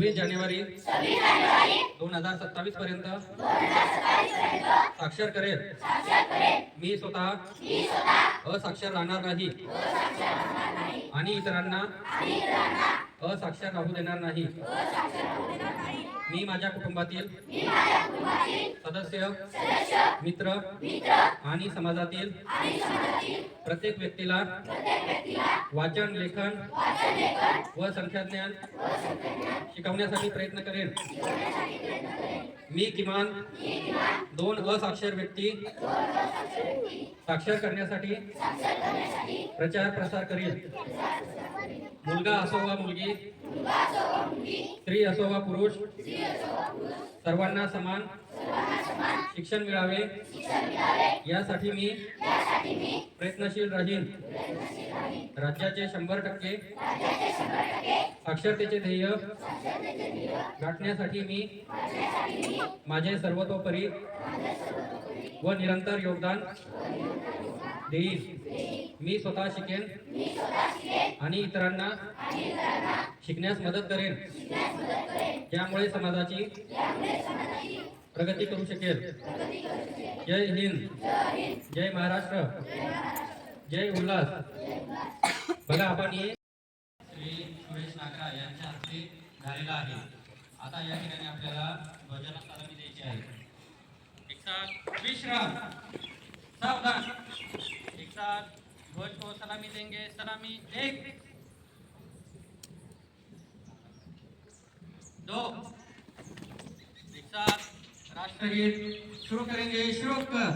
26 जानेवारी 2027 पर्यंत साक्षर करेल। मी स्वतः असाक्षर राहणार नाही आणि इतरांना असाक्षर राहू देणार नाही। मी माझ्या कुटुंबातील सदस्य, मित्र आणि समाजातील प्रत्येक व्यक्तीला वाचन, लेखन व संख्याज्ञान शिकवण्यासाठी प्रयत्न करेन। मी किमान 2 असाक्षर व्यक्ती साक्षर करण्यासाठी प्रचार प्रसार करेन। मुलगा असो वा मुलगी, स्त्री असो वा पुरुष, सर्वांना समान शिक्षण मिळावे यासाठी मी प्रयत्नशील राहीन। राज्याचे 100% साक्षरतेचे ध्येय गाठण्यासाठी मी माझे सर्वतोपरी व निरंतर योगदान देईन। मी स्वतः शिकेन आणि इतरांना शिकण्यास मदत करेन, त्यामुळे समाजाची प्रगती करू शकेल। जय हिंद, जय महाराष्ट्र, जय उल्हास। बघा, आपण हे श्री सुरेश नागरा यांच्या हस्ते झालेला आहे। आता या ठिकाणी आपल्याला ध्वजाला सलामी द्यायची आहे। एक साथ विश्राम, सावधान। एक साथ ध्वज को सलामी देंगे। सलामी 1 2। एक साथ राष्ट्रगीत शुरू करेंगे। शुरू कर।